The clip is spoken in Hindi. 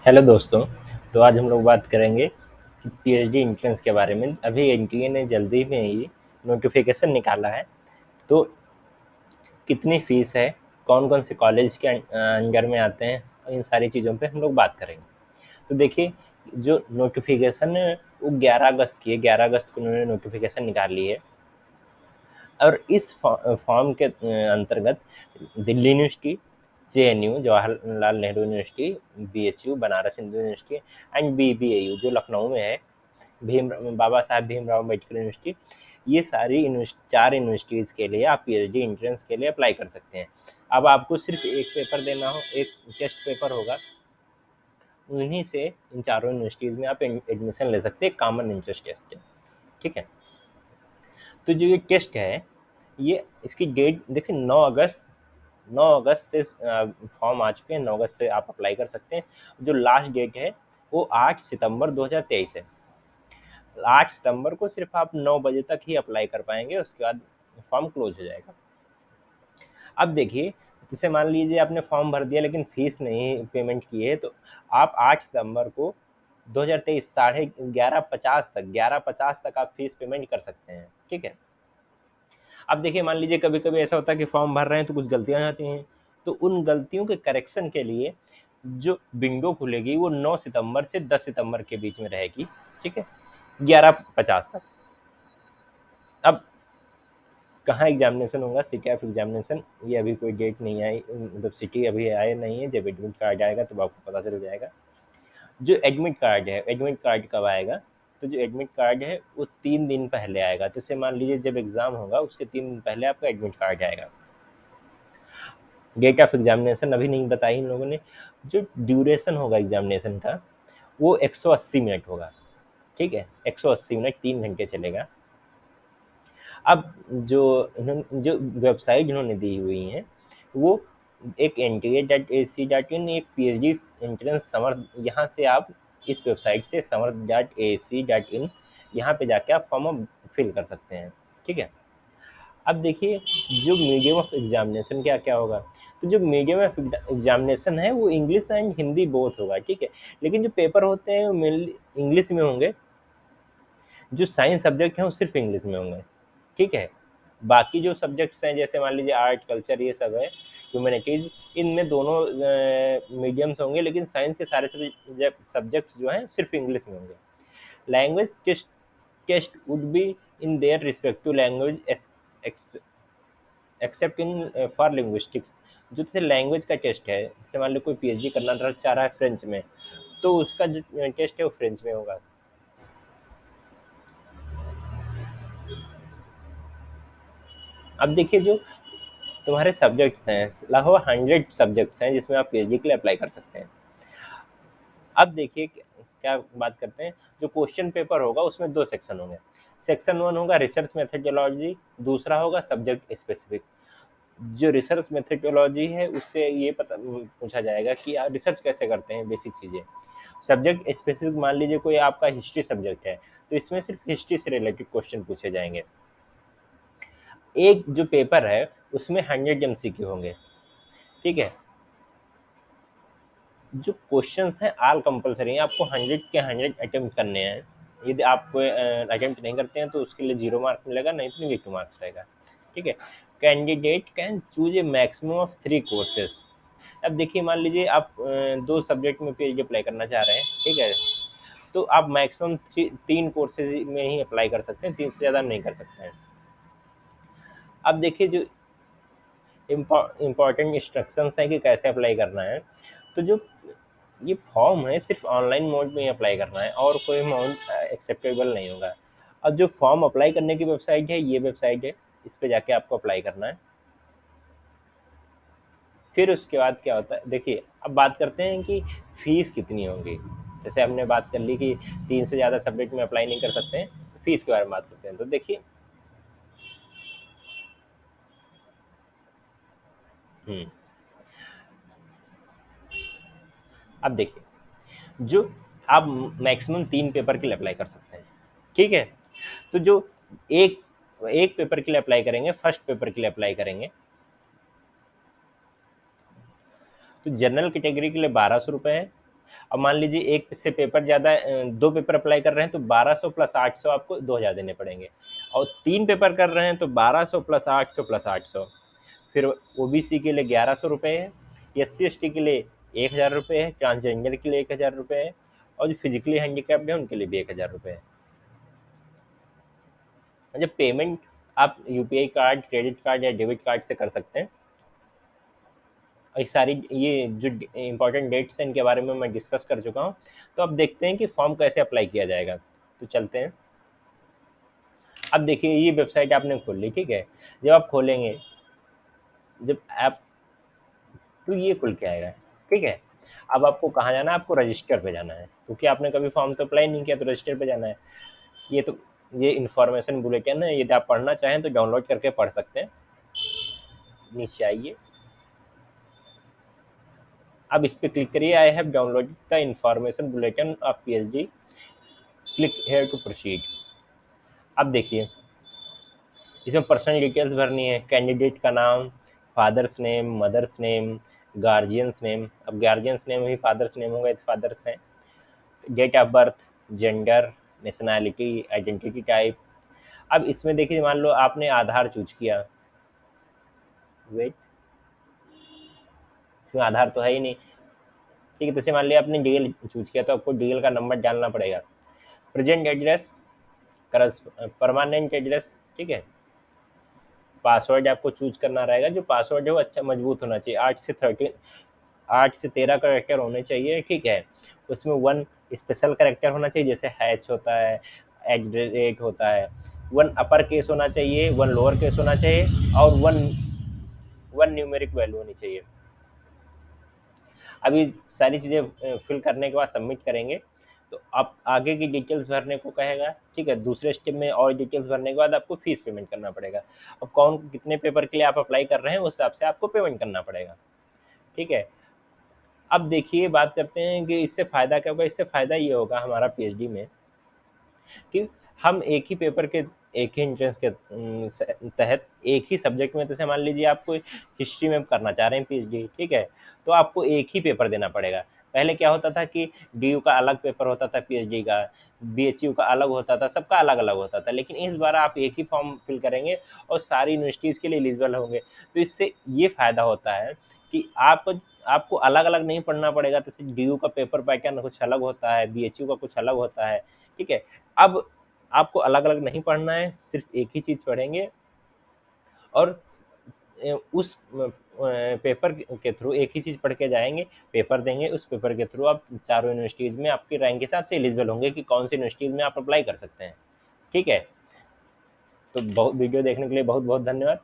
हेलो दोस्तों। तो आज हम लोग बात करेंगे कि पीएचडी एंट्रेंस के बारे में। अभी एनटीए ने जल्दी में ही नोटिफिकेशन निकाला है। तो कितनी फ़ीस है, कौन कौन से कॉलेज के अंडर में आते हैं, इन सारी चीज़ों पे हम लोग बात करेंगे। तो देखिए, जो नोटिफिकेशन है वो 11 अगस्त की है। 11 अगस्त को उन्होंने नोटिफिकेशन निकाली है। और इस फॉर्म के अंतर्गत Delhi university, JNU Jawaharlal Nehru university, BHU Banaras Hindu university and BBAU जो लखनऊ में है, भीम बाबा साहब भीमराव अम्बेडकर यूनिवर्सिटी, ये सारी चार यूनिवर्सिटीज़ के लिए आप पीएचडी एंट्रेंस के लिए अप्लाई कर सकते हैं। अब आपको सिर्फ एक पेपर देना हो, एक टेस्ट पेपर होगा, उन्हीं से इन चारों यूनिवर्सिटीज़ में आप एडमिशन ले सकते हैं। कॉमन एंट्रेंस टेस्ट है, ठीक है। तो जो ये टेस्ट है, ये इसकी डेट देखिए 9 अगस्त से फॉर्म आ चुके हैं। 9 अगस्त से आप अप्लाई कर सकते हैं। जो लास्ट डेट है वो 8 सितंबर 2023 है। 8 सितंबर को सिर्फ आप 9 बजे तक ही अप्लाई कर पाएंगे, उसके बाद फॉर्म क्लोज हो जाएगा। अब देखिए, जैसे मान लीजिए आपने फॉर्म भर दिया लेकिन फीस नहीं पेमेंट की है, तो आप 8 सितंबर को 2023 11:50 तक आप फीस पेमेंट कर सकते हैं, ठीक है। अब देखिए, मान लीजिए कभी कभी ऐसा होता है कि फॉर्म भर रहे हैं तो कुछ गलतियां हो जाती हैं, तो उन गलतियों के करेक्शन के लिए जो विंडो खुलेगी वो 9 सितंबर से 10 सितंबर के बीच में रहेगी, ठीक है, 11:50 तक। अब कहाँ एग्जामिनेशन होगा, सीटैट एग्जामिनेशन, ये अभी कोई डेट नहीं आई, मतलब सिटी अभी आए नहीं है। जब एडमिट कार्ड आएगा तब आपको पता चल जाएगा। जो एडमिट कार्ड है, एडमिट कार्ड कब आएगा, तो जो एडमिट कार्ड है वो 3 दिन पहले आएगा। तो जैसे मान लीजिए जब एग्ज़ाम होगा उसके 3 दिन पहले आपका एडमिट कार्ड आएगा। डेट ऑफ एग्जामिनेशन अभी नहीं बताई इन लोगों ने। जो ड्यूरेशन होगा एग्जामिनेशन का वो 180 मिनट होगा, ठीक है, 180 मिनट, 3 घंटे चलेगा। अब जो वेबसाइट इन्होंने दी हुई हैं वो एक NTA.ac.in, एक PhD एंट्रेंस समर, यहाँ से आप इस वेबसाइट से समर.ac.in, यहाँ पे जाके आप फॉर्म फिल कर सकते हैं, ठीक है। अब देखिए, जो मीडियम ऑफ एग्जामिनेशन क्या क्या होगा, तो जो मीडियम ऑफ एग्जामिनेशन है वो इंग्लिश एंड हिंदी बोथ होगा, ठीक है। लेकिन जो पेपर होते हैं वो मेनली इंग्लिश में होंगे। जो साइंस सब्जेक्ट हैं वो सिर्फ इंग्लिश में होंगे, ठीक है। बाकी जो सब्जेक्ट्स हैं, जैसे मान लीजिए आर्ट, कल्चर, ये सब है, ह्यूमैनिटीज़, इनमें दोनों मीडियम्स होंगे, लेकिन साइंस के सारे सब्जेक्ट्स जो हैं सिर्फ इंग्लिश में होंगे। Language test would be in their respective language except in for linguistics. जो जैसे लैंग्वेज का टेस्ट है, जैसे मान लो कोई पीएचडी करना चाह रहा है फ्रेंच में, तो उसका जो टेस्ट है वो फ्रेंच में होगा। अब देखिए, जो तुम्हारे सब्जेक्ट्स हैं, लगभग 100 सब्जेक्ट्स हैं जिसमें आप पीएचडी के लिए अप्लाई कर सकते हैं। अब देखिए क्या बात करते हैं, जो क्वेश्चन पेपर होगा उसमें 2 सेक्शन होंगे। सेक्शन 1 होगा रिसर्च मेथडोलॉजी, दूसरा होगा सब्जेक्ट स्पेसिफिक। जो रिसर्च मेथडोलॉजी है उससे ये पता पूछा जाएगा कि आप रिसर्च कैसे करते हैं, बेसिक चीज़ें। सब्जेक्ट स्पेसिफिक, मान लीजिए कोई आपका हिस्ट्री सब्जेक्ट है तो इसमें सिर्फ हिस्ट्री से रिलेटेड क्वेश्चन पूछे जाएंगे। एक जो पेपर है उसमें 100 MCQ होंगे, ठीक है। जो क्वेश्चंस हैं ऑल कंपलसरी हैं, आपको 100 के 100 अटेम्प्ट करने हैं। यदि आप कोई अटेम्प्ट नहीं करते हैं तो उसके लिए 0 मार्क मिलेगा, नहीं तो नेगेटिव मार्क्स रहेगा, ठीक है। Candidate can choose a maximum of 3 courses. अब देखिए, मान लीजिए आप 2 सब्जेक्ट में पीएचडी अप्लाई करना चाह रहे हैं, ठीक है, तो आप मैक्सिमम 3 कोर्सेज में ही अप्लाई कर सकते हैं, 3 से ज़्यादा नहीं कर सकते हैं। अब देखिए, जो इम्पॉर्टेंट इंस्ट्रक्शंस हैं कि कैसे अप्लाई करना है, तो जो ये फॉर्म है सिर्फ ऑनलाइन मोड में ही अप्लाई करना है और कोई मोड एक्सेप्टेबल नहीं होगा। अब जो फॉर्म अप्लाई करने की वेबसाइट है, ये वेबसाइट है, इस पे जाके आपको अप्लाई करना है। फिर उसके बाद क्या होता है, देखिए अब बात करते हैं कि फ़ीस कितनी होगी। जैसे हमने बात कर ली कि 3 से ज़्यादा सब्जेक्ट में अप्लाई नहीं कर सकते हैं, तो फीस के बारे में बात करते हैं। तो देखिए, हम्म, अब देखिए, जो आप मैक्सिमम 3 पेपर के लिए अप्लाई कर सकते हैं, ठीक है। तो जो एक एक पेपर के लिए अप्लाई करेंगे, फर्स्ट पेपर के लिए अप्लाई करेंगे, तो जनरल कैटेगरी के लिए 1200 रुपये है, अब मान लीजिए एक से पेपर ज़्यादा, 2 पेपर अप्लाई कर रहे हैं तो 1200 प्लस 800 आपको 2000 देने पड़ेंगे, और 3 पेपर कर रहे हैं तो 1200 प्लस 800 प्लस 800। फिर ओबीसी के लिए 1100 रुपये है, SC/ST के लिए 1000 रुपये है, ट्रांसजेंडर के लिए 1000 रुपये है, और जो फिजिकली हैंडीकैप्ड है उनके लिए भी 1000 रुपये है। जब पेमेंट आप यूपीआई कार्ड, क्रेडिट कार्ड या डेबिट कार्ड से कर सकते हैं। और ये सारी ये जो इंपॉर्टेंट डेट्स हैं इनके बारे में मैं डिस्कस कर चुका हूँ। तो अब देखते हैं कि फॉर्म कैसे अप्लाई किया जाएगा। तो चलते हैं। अब देखिए ये वेबसाइट आपने खोल ली, ठीक है। जब आप खोलेंगे, जब ऐप तो ये खुल के आएगा, ठीक है। अब आपको कहाँ जाना है, आपको रजिस्टर पे जाना है, क्योंकि आपने कभी फॉर्म तो अप्लाई नहीं किया, तो रजिस्टर पे जाना है। ये तो ये इन्फॉर्मेशन बुलेटिन है, यदि आप पढ़ना चाहें तो डाउनलोड करके पढ़ सकते हैं। नीचे आइए, अब इस पर क्लिक करिए, I have downloaded the information bulletin of PhD, click here to proceed. अब देखिए इसमें पर्सनल डिटेल्स भरनी है, कैंडिडेट का नाम, father's name, mother's name, guardian's name. अब गार्जियंस नेम ही फादर्स नेम होगा तो फादर्स हैं। Date of birth, gender, nationality, identity type. अब इसमें देखिए मान लो आपने आधार चूज किया, वेट, इसमें आधार तो है ही नहीं, ठीक है। जैसे मान लिया आपने डीएल चूज किया तो आपको डीएल का नंबर डालना पड़ेगा। प्रेजेंट एड्रेस, परमानेंट एड्रेस, ठीक है। पासवर्ड आपको चूज करना रहेगा, जो पासवर्ड है वो अच्छा मजबूत होना चाहिए, 8 से 13 करेक्टर होने चाहिए, ठीक है। उसमें 1 स्पेशल करेक्टर होना चाहिए, जैसे हैच होता है, @ होता है। 1 अपर केस होना चाहिए, 1 लोअर केस होना चाहिए, और 1 न्यूमेरिक वैल्यू होनी चाहिए। अभी सारी चीज़ें फिल करने के बाद सबमिट करेंगे तो आप आगे की डिटेल्स भरने को कहेगा, ठीक है। दूसरे स्टेप में और डिटेल्स भरने के बाद आपको फीस पेमेंट करना पड़ेगा। अब कौन कितने पेपर के लिए आप अप्लाई कर रहे हैं उस हिसाब से आपको पेमेंट करना पड़ेगा, ठीक है। अब देखिए बात करते हैं कि इससे फ़ायदा क्या होगा। इससे फ़ायदा ये होगा हमारा पीएचडी में कि हम एक ही पेपर के, एक ही एंट्रेंस के तहत एक ही सब्जेक्ट में, जैसे मान लीजिए आपको हिस्ट्री में करना चाह रहे हैं पीएचडी, ठीक है, तो आपको एक ही पेपर देना पड़ेगा। पहले क्या होता था कि डीयू का अलग पेपर होता था, पीएचडी का, बीएचयू का अलग होता था, सबका अलग अलग होता था। लेकिन इस बार आप एक ही फॉर्म फिल करेंगे और सारी यूनिवर्सिटीज़ के लिए एलिजिबल होंगे। तो इससे ये फ़ायदा होता है कि आपको अलग अलग नहीं पढ़ना पड़ेगा। जैसे डीयू का पेपर पैटर्न कुछ अलग होता है, बीएचयू का कुछ अलग होता है, ठीक है। अब आपको अलग अलग नहीं पढ़ना है, सिर्फ एक ही चीज़ पढ़ेंगे और उस पेपर के थ्रू एक ही चीज़ पढ़ के जाएंगे, पेपर देंगे, उस पेपर के थ्रू आप चारों यूनिवर्सिटीज़ में आपकी रैंक के हिसाब से एलिजिबल होंगे कि कौन सी यूनिवर्सिटीज़ में आप अप्लाई कर सकते हैं, ठीक है। तो बहुत वीडियो देखने के लिए बहुत बहुत धन्यवाद।